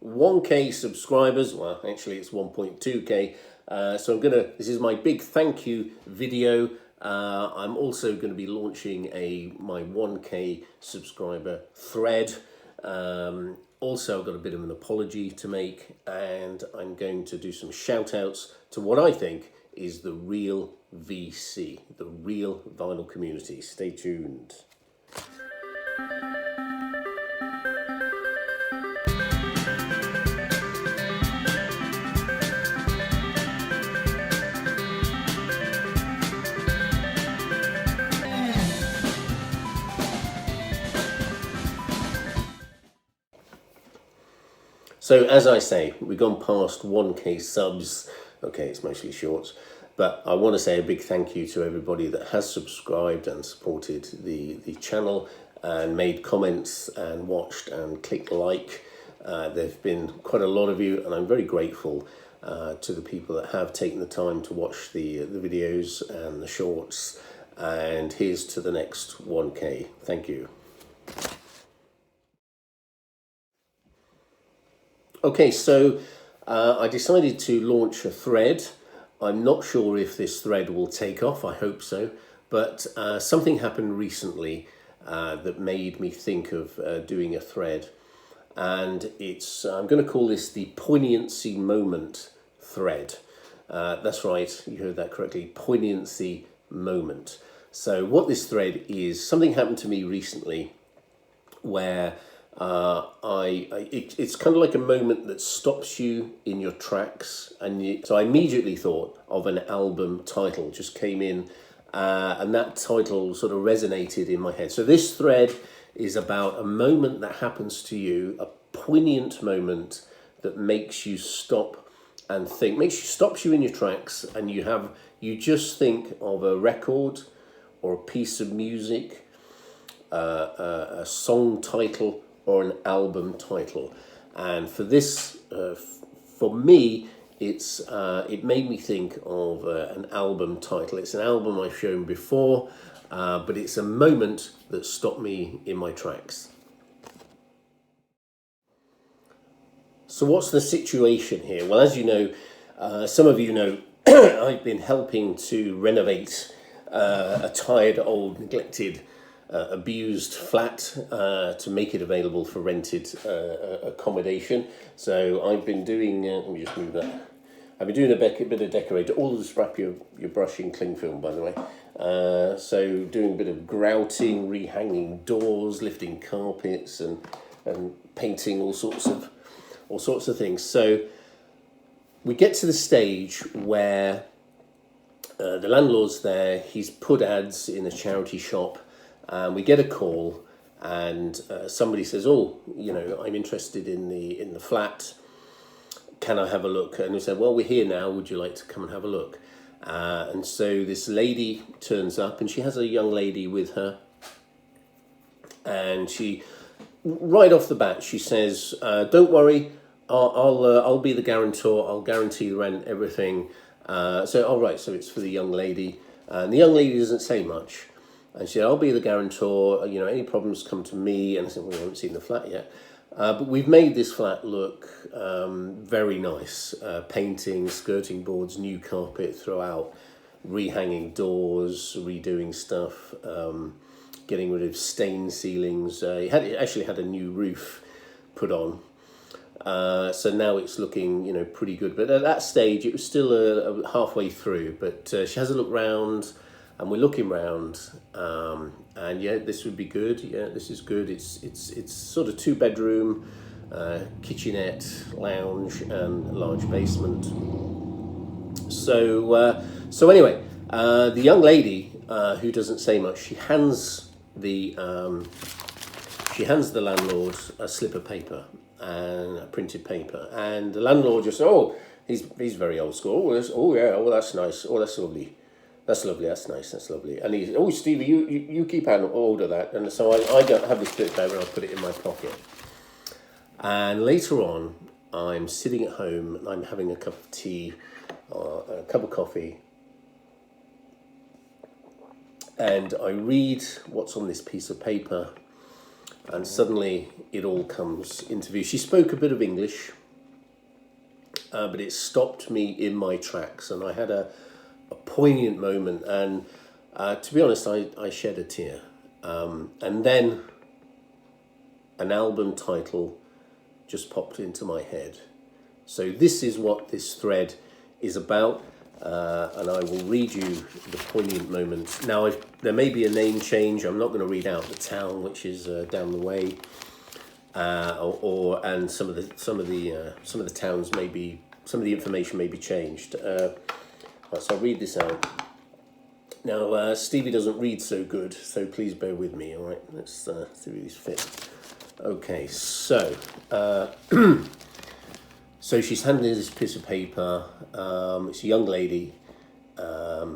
1K subscribers. Well, actually it's 1.2K. So this is my big thank you video. I'm also going to be launching my 1K subscriber thread. Also, I've got a bit of an apology to make, and I'm going to do some shout outs to what I think is the real VC, the real vinyl community. Stay tuned. So as I say, we've gone past 1K subs. Okay, it's mostly shorts. But I want to say a big thank you to everybody that has subscribed and supported the channel and made comments and watched and clicked like. There have been quite a lot of you, and I'm very grateful to the people that have taken the time to watch the videos and the shorts. And here's to the next 1K. Thank you. Okay, so I decided to launch a thread. I'm not sure if this thread will take off, I hope so, but something happened recently that made me think of doing a thread, and I'm going to call this the poignancy moment thread. That's right, you heard that correctly, poignancy moment. So what this thread is, something happened to me recently where it's kind of like a moment that stops you in your tracks, and so I immediately thought of an album title, just came in, and that title sort of resonated in my head. So this thread is about a moment that happens to you, a poignant moment that makes you stop and think, stops you in your tracks, and you just think of a record or a piece of music, a song title, or an album title. And for this, for me, it made me think of an album title. It's an album I've shown before, but it's a moment that stopped me in my tracks. So what's the situation here? Well, as you know, some of you know, I've been helping to renovate a tired, old, neglected, abused flat to make it available for rented accommodation. So I've been doing, let me just move that. I've been doing a bit of decorating. Always wrap your brush in cling film, by the way. So doing a bit of grouting, rehanging doors, lifting carpets, and painting all sorts of things. So we get to the stage where the landlord's there. He's put ads in a charity shop. We get a call, and somebody says, "Oh, I'm interested in the flat. Can I have a look?" And we said, "Well, we're here now. Would you like to come and have a look?" And so this lady turns up, and she has a young lady with her. And she, right off the bat, she says, "Don't worry, I'll be the guarantor. I'll guarantee the rent, everything." All right, so it's for the young lady, and the young lady doesn't say much. And she said, "I'll be the guarantor, any problems come to me." And I said, "Well, we haven't seen the flat yet. But we've made this flat look very nice. Painting, skirting boards, new carpet throughout, rehanging doors, redoing stuff, getting rid of stained ceilings. It actually had a new roof put on. So now it's looking, pretty good. But at that stage, it was still halfway through. But she has a look round. And we're looking round, and yeah, this would be good. Yeah, this is good. It's sort of 2-bedroom, kitchenette, lounge, and large basement. So anyway, the young lady who doesn't say much, she hands the landlord a slip of paper and a printed paper, and the landlord just said, "Oh, he's very old school. Oh yeah, oh that's nice. Oh that's lovely. That's lovely, that's nice, that's lovely." And he's, "Oh, Stevie, you keep hold of that." And so I don't have this bit of paper, and I'll put it in my pocket. And later on, I'm sitting at home, and I'm having a cup of tea, or a cup of coffee, and I read what's on this piece of paper, and suddenly it all comes into view. She spoke a bit of English, but it stopped me in my tracks, and I had a poignant moment, and to be honest, I shed a tear. And then an album title just popped into my head. So this is what this thread is about, and I will read you the poignant moment. Now, there may be a name change. I'm not going to read out the town, which is down the way, and some of the towns may be, some of the information may be changed. Right, so I'll read this out. Now, Stevie doesn't read so good, so please bear with me. All right, let's see if he's fit. Okay, so. So she's handing this piece of paper. It's a young lady.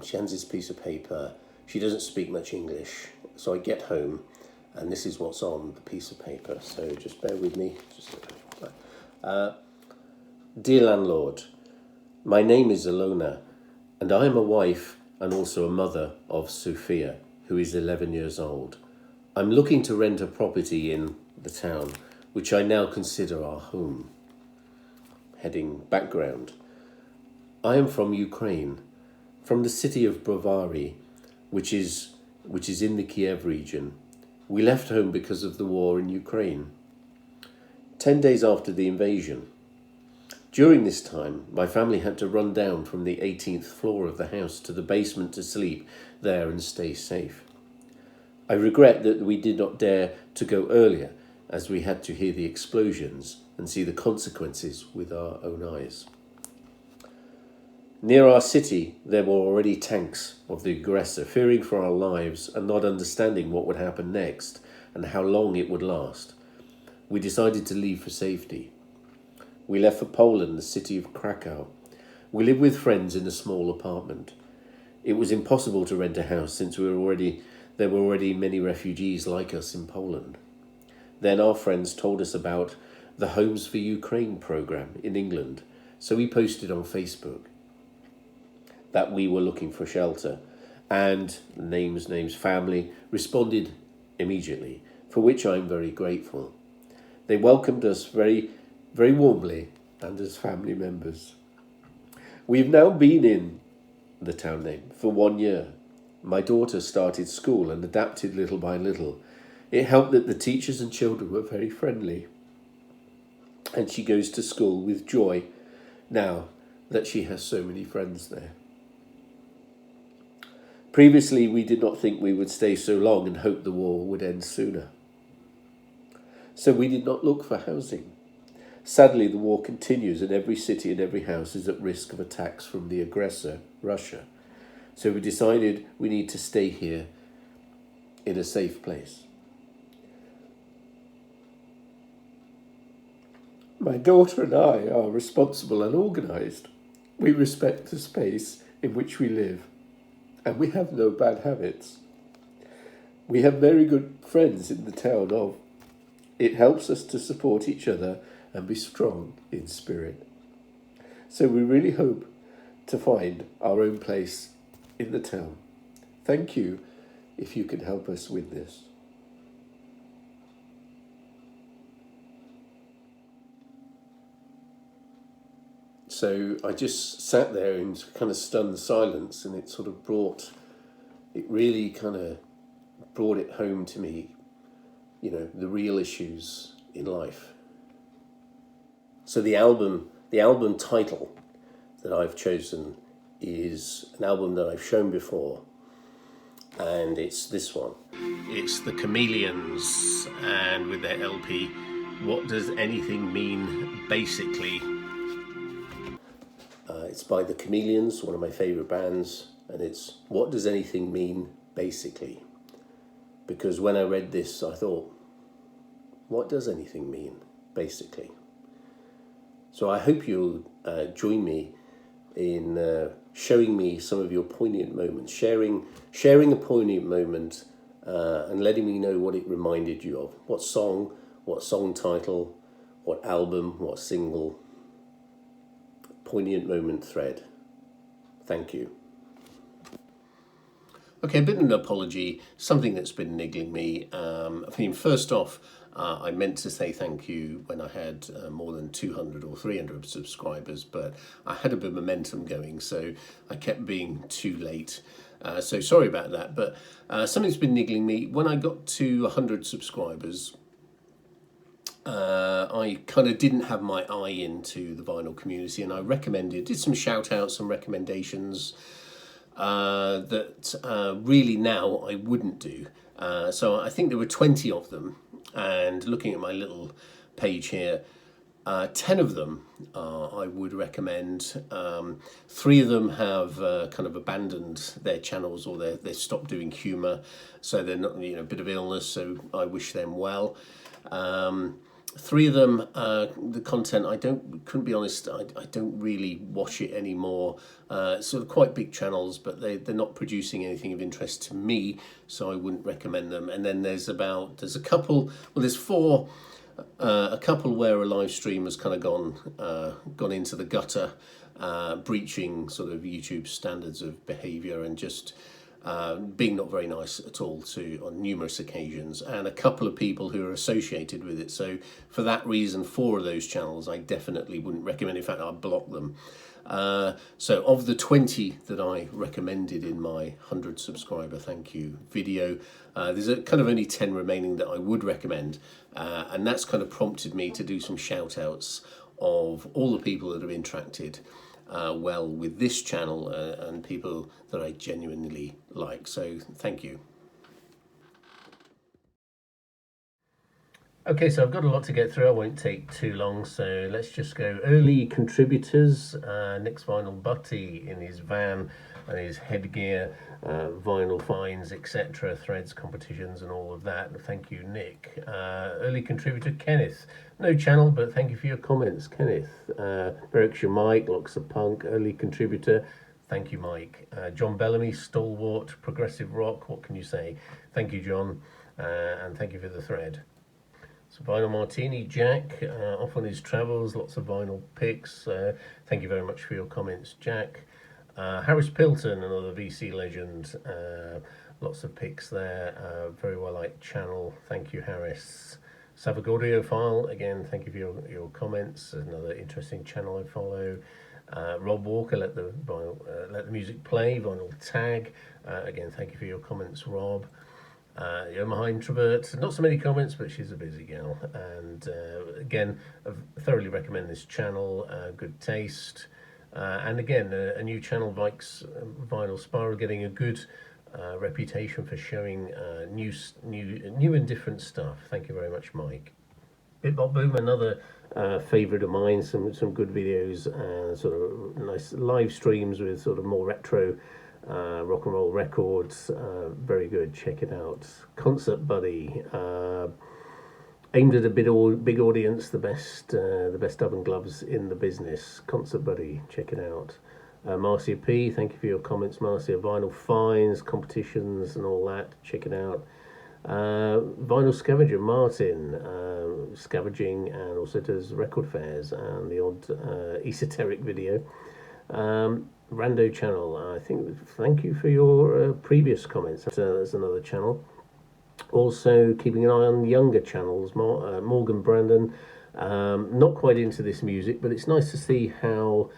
She hands this piece of paper. She doesn't speak much English. So I get home, and this is what's on the piece of paper. So just bear with me. Dear landlord, my name is Alona, and I am a wife and also a mother of Sophia, who is 11 years old. I'm looking to rent a property in the town, which I now consider our home. Heading background. I am from Ukraine, from the city of Brovary, which is in the Kiev region. We left home because of the war in Ukraine. 10 days after the invasion. During this time, my family had to run down from the 18th floor of the house to the basement to sleep there and stay safe. I regret that we did not dare to go earlier, as we had to hear the explosions and see the consequences with our own eyes. Near our city, there were already tanks of the aggressor, fearing for our lives and not understanding what would happen next and how long it would last. We decided to leave for safety. We left for Poland, the city of Krakow. We lived with friends in a small apartment. It was impossible to rent a house since there were already many refugees like us in Poland. Then our friends told us about the Homes for Ukraine program in England, so we posted on Facebook that we were looking for shelter, and names, family responded immediately, for which I am very grateful. They welcomed us very, very warmly and as family members. We've now been in the town name for 1 year. My daughter started school and adapted little by little. It helped that the teachers and children were very friendly, and she goes to school with joy now that she has so many friends there. Previously, we did not think we would stay so long and hoped the war would end sooner. So we did not look for housing. Sadly, the war continues and every city and every house is at risk of attacks from the aggressor, Russia. So we decided we need to stay here in a safe place. My daughter and I are responsible and organised. We respect the space in which we live, and we have no bad habits. We have very good friends in the town of. It helps us to support each other and be strong in spirit. So we really hope to find our own place in the town. Thank you if you can help us with this. So I just sat there in kind of stunned silence, and it really kind of brought it home to me, the real issues in life. So the album title that I've chosen is an album that I've shown before, and it's this one. It's the Chameleons, and with their LP, What Does Anything Mean, Basically? It's by the Chameleons, one of my favourite bands, and it's What Does Anything Mean, Basically? Because when I read this, I thought, what does anything mean, basically? So I hope you'll join me in showing me some of your poignant moments, sharing a poignant moment, and letting me know what it reminded you of. What song title, what album, what single. Poignant moment thread. Thank you. Okay, a bit of an apology, something that's been niggling me. First off, I meant to say thank you when I had more than 200 or 300 subscribers, but I had a bit of momentum going, so I kept being too late. So sorry about that, but something's been niggling me. When I got to 100 subscribers, I kind of didn't have my eye into the vinyl community, and I did some shout outs, some recommendations that really now I wouldn't do. So I think there were 20 of them, and looking at my little page here, 10 of them I would recommend. 3 of them have kind of abandoned their channels, or they've stopped doing humour, so they're not, a bit of illness, so I wish them well. 3 of them, the content, couldn't be honest, I don't really watch it anymore. Sort of quite big channels, but they're not producing anything of interest to me, so I wouldn't recommend them. And then there's a couple, well, there's 4, a couple where a live stream has kind of gone into the gutter, breaching sort of YouTube standards of behaviour, and just being not very nice at all on numerous occasions, and a couple of people who are associated with it. So for that reason, 4 of those channels I definitely wouldn't recommend. In fact, I'd block them. So of the 20 that I recommended in my 100 subscriber thank you video, there's a kind of only 10 remaining that I would recommend, and that's kind of prompted me to do some shout outs of all the people that have interacted well with this channel, and people that I genuinely like. So thank you. Okay, so I've got a lot to get through. I won't take too long, so let's just go. Early contributors, Nick's Vinyl Butty in his van and his headgear, vinyl finds, etc., threads, competitions and all of that. Thank you, Nick. Early contributor Kenneth, no channel, but thank you for your comments, Kenneth. Berkshire Mike, Locks of Punk, early contributor. Thank you, Mike. John Bellamy, stalwart, progressive rock. What can you say? Thank you, John, and thank you for the thread. So Vinyl Martini, Jack, off on his travels, lots of vinyl pics. Thank you very much for your comments, Jack. Harris Pilton, another VC legend, lots of pics there, very well liked channel. Thank you, Harris. Savage Audiophile, again, thank you for your comments. Another interesting channel I follow. Rob Walker, let the music play, vinyl tag. Again, thank you for your comments, Rob. Yamaha Introvert, not so many comments, but she's a busy gal. And again, I thoroughly recommend this channel, good taste. And again, a new channel, Vike's Vinyl Spiral, getting a good reputation for showing new and different stuff. Thank you very much, Mike. Bitbot Boom, another favourite of mine, some good videos, sort of nice live streams with sort of more retro rock and roll records, very good, check it out. Concert Buddy, aimed at a big audience, the best oven gloves in the business. Concert Buddy, check it out. Marcia P, thank you for your comments, Marcia. Vinyl finds, competitions and all that, check it out. Vinyl Scavenger, Martin, scavenging, and also does record fairs and the odd esoteric video. Rando channel, I think, thank you for your previous comments. There's another channel. Also keeping an eye on younger channels, Morgan Brandon, not quite into this music, but it's nice to see how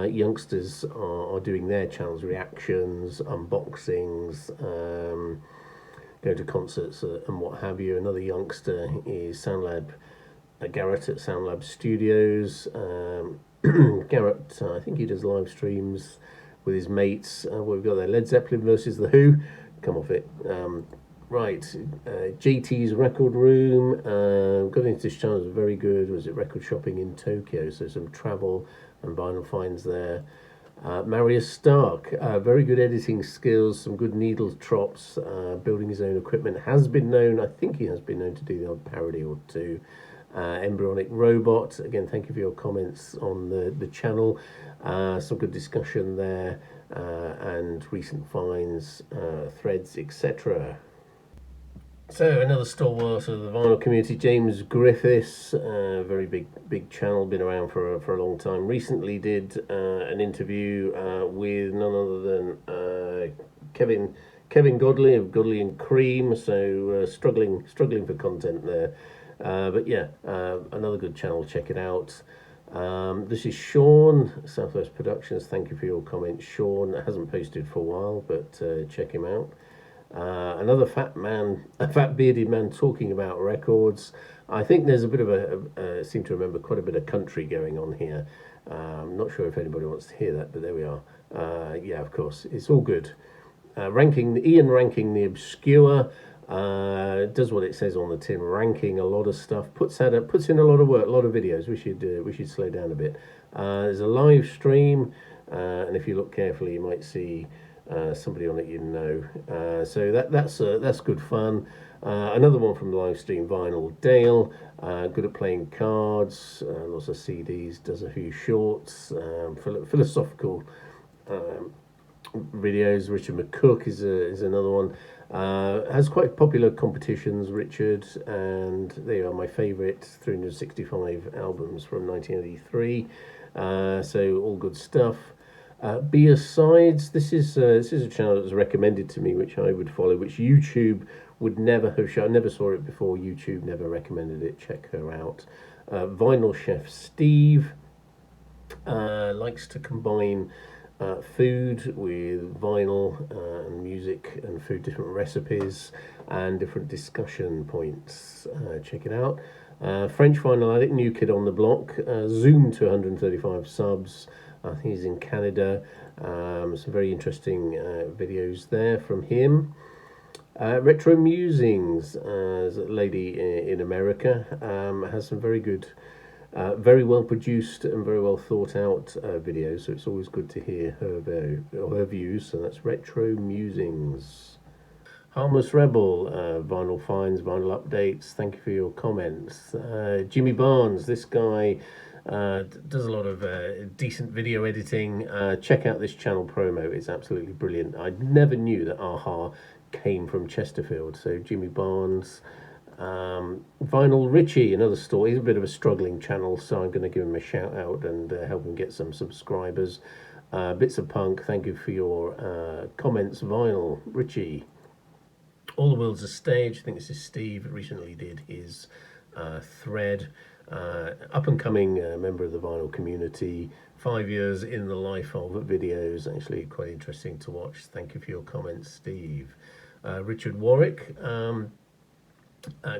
youngsters are doing their channels, reactions, unboxings, going to concerts and what have you. Another youngster is SoundLab, Garrett at SoundLab Studios. Garrett, I think he does live streams with his mates. What we've got there, Led Zeppelin versus The Who. Come off it. Right, JT's Record Room. Got into this channel, was very good. Was it record shopping in Tokyo? So some travel and vinyl finds there. Marius Stark, very good editing skills, some good needle trops, building his own equipment. I think he has been known to do the odd parody or two. Embryonic Robot, again, thank you for your comments on the channel. Some good discussion there, and recent finds, threads, etc. So another stalwart of the vinyl community, James Griffiths, very big channel, been around for a long time. Recently did an interview with none other than Kevin Godley of Godley and Cream. So struggling for content there. But yeah, another good channel, check it out. This is Sean, Southwest Productions. Thank you for your comment, Sean. Hasn't posted for a while, but check him out. Another fat man, a fat bearded man talking about records. I think there's a bit of I seem to remember quite a bit of country going on here. Not sure if anybody wants to hear that, but there we are. Yeah, of course, it's all good. Ranking the obscure. Does what it says on the tin, ranking a lot of stuff, puts in a lot of work, a lot of videos. We should slow down a bit. There's a live stream, and if you look carefully, you might see somebody on it you know. So that's good fun. Another one from the live stream, Vinyl Dale, good at playing cards, lots of CDs, does a few shorts, philosophical videos. Richard McCook is another one. Has quite popular competitions, Richard, and they are my favourite 365 albums from 1983. So all good stuff. Beer Sides. This is a channel that was recommended to me, which I would follow, which YouTube would never have shown. I never saw it before. YouTube never recommended it. Check her out. Vinyl Chef Steve likes to combine food with vinyl and music and food, different recipes and different discussion points. Check it out. French Vinyl Addict, new kid on the block, zoomed to 135 subs. I think he's in Canada. Some very interesting videos there from him. Retro Musings, a lady in America, has some very good, very well produced and very well thought out videos, so it's always good to hear her views. So that's Retro Musings. Harmless Rebel, vinyl finds, vinyl updates. Thank you for your comments. Jimmy Barnes, this guy does a lot of decent video editing. Check out this channel promo, it's absolutely brilliant. I never knew that Aha came from Chesterfield. So Jimmy Barnes. Vinyl Richie, another story. He's a bit of a struggling channel, so I'm going to give him a shout out and help him get some subscribers. Bits of Punk, thank you for your comments. Vinyl Richie. All the World's a Stage, I think this is Steve, recently did his thread. Up and coming member of the vinyl community, 5 years in the life of videos, actually quite interesting to watch. Thank you for your comments, Steve. Richard Warwick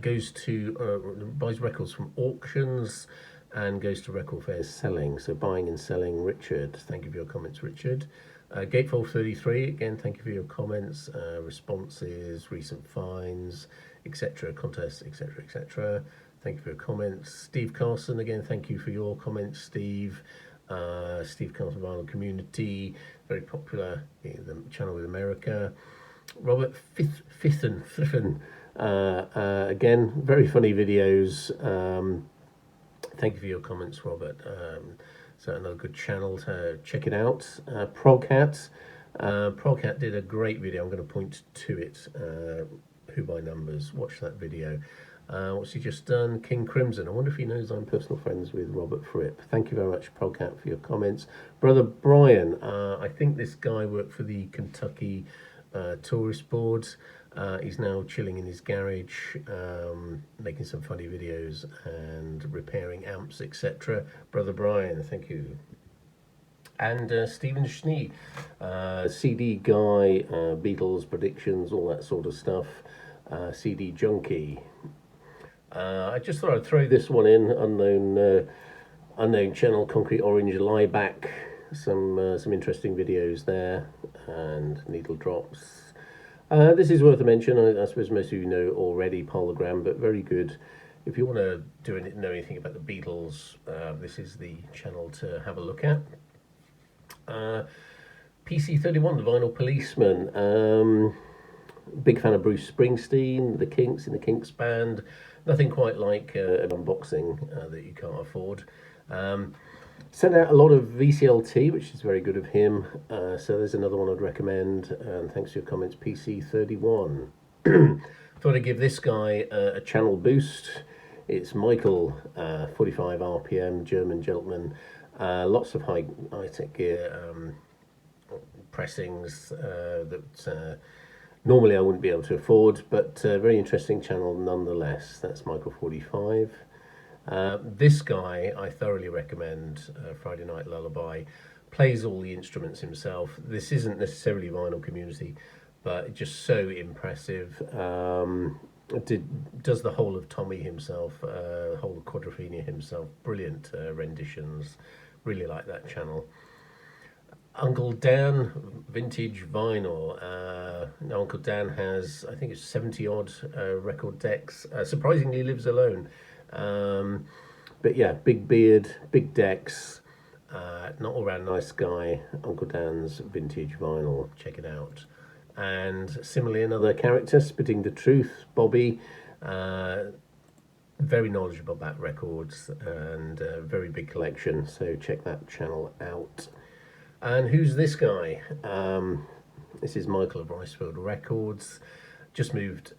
goes to buys records from auctions and goes to record fairs selling, so buying and selling. Richard, thank you for your comments, Richard. Gatefold 33, again, thank you for your comments, responses, recent finds, etc., contests, etc., etc. Thank you for your comments. Steve Carson, again, thank you for your comments, Steve. Steve Carson Vinyl Community, very popular in the channel with America. Robert Fithen, again, very funny videos. Thank you for your comments, Robert. So another good channel to check it out. Proghat. Proghat did a great video. I'm going to point to it. Who by Numbers. Watch that video. What's he just done? King Crimson. I wonder if he knows I'm personal friends with Robert Fripp. Thank you very much, Proghat, for your comments. Brother Brian. I think this guy worked for the Kentucky Tourist Board. He's now chilling in his garage, making some funny videos and repairing amps, etc. Brother Brian, thank you. And Stephen Schnee, CD guy, Beatles predictions, all that sort of stuff. CD junkie. I just thought I'd throw this one in. Unknown channel, Concrete Orange Lieback. Some interesting videos there, and Needle Drops. This is worth a mention. I suppose most of you know already, Pologram, but very good. If you want to know anything about the Beatles, this is the channel to have a look at. PC31, the Vinyl Policeman. Big fan of Bruce Springsteen, the Kinks in the Kinks band. Nothing quite like an unboxing that you can't afford. Sent out a lot of VCLT, which is very good of him. So there's another one I'd recommend. And thanks for your comments, PC31. Thought I'd give this guy a channel boost. It's Michael, 45 RPM, German gentleman. Lots of high-tech gear, pressings that normally I wouldn't be able to afford, but very interesting channel nonetheless. That's Michael45. This guy I thoroughly recommend, Friday Night Lullaby, plays all the instruments himself. This isn't necessarily vinyl community, but just so impressive. Does the whole of Tommy himself, whole of Quadrophenia himself. Brilliant renditions. Really like that channel. Uncle Dan, vintage vinyl. Now Uncle Dan has, I think it's 70 odd record decks. Surprisingly lives alone. But yeah, big beard, big decks, not all round nice guy. Uncle Dan's vintage vinyl, check it out. And similarly, another character, Spitting the Truth, Bobby, very knowledgeable about records and very big collection, so check that channel out. And who's this guy? This is Michael of Ricefield Records. Just moved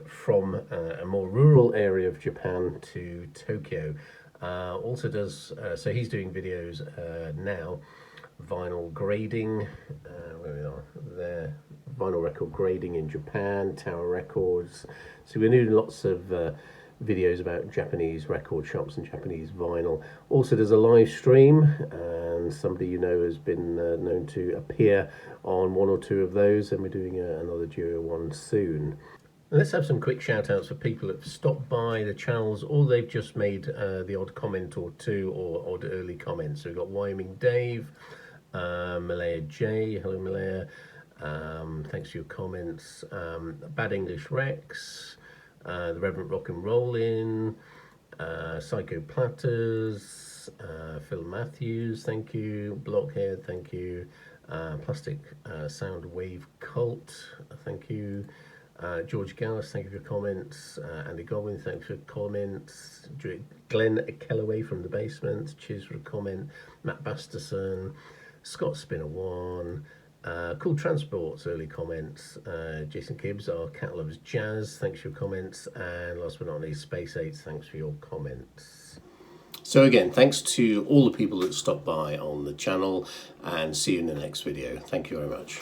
from a more rural area of Japan to Tokyo. Also does, so he's doing videos now, vinyl grading, where we are there, vinyl record grading in Japan, Tower Records. So we're doing lots of videos about Japanese record shops and Japanese vinyl. Also does a live stream, and somebody you know has been known to appear on one or two of those, and we're doing another duo one soon. Let's have some quick shout outs for people that have stopped by the channels, or they've just made the odd comment or two, or odd early comments. So we've got Wyoming Dave, Malaya J, hello Malaya, thanks for your comments, Bad English Rex, the Reverend Rock and Rollin', Psycho Platters, Phil Matthews, thank you, Blockhead, thank you, Plastic Sound Wave Cult, thank you, George Gallus, thank you for your comments, Andy Godwin, thanks for your comments, Glenn Kellaway from the basement, cheers for a comment, Matt Basterson, Scott Spinner One, Cool Transport's early comments, Jason Gibbs, our Cat Loves Jazz, thanks for your comments, and last but not least, Space 8, thanks for your comments. So again, thanks to all the people that stopped by on the channel, and see you in the next video. Thank you very much.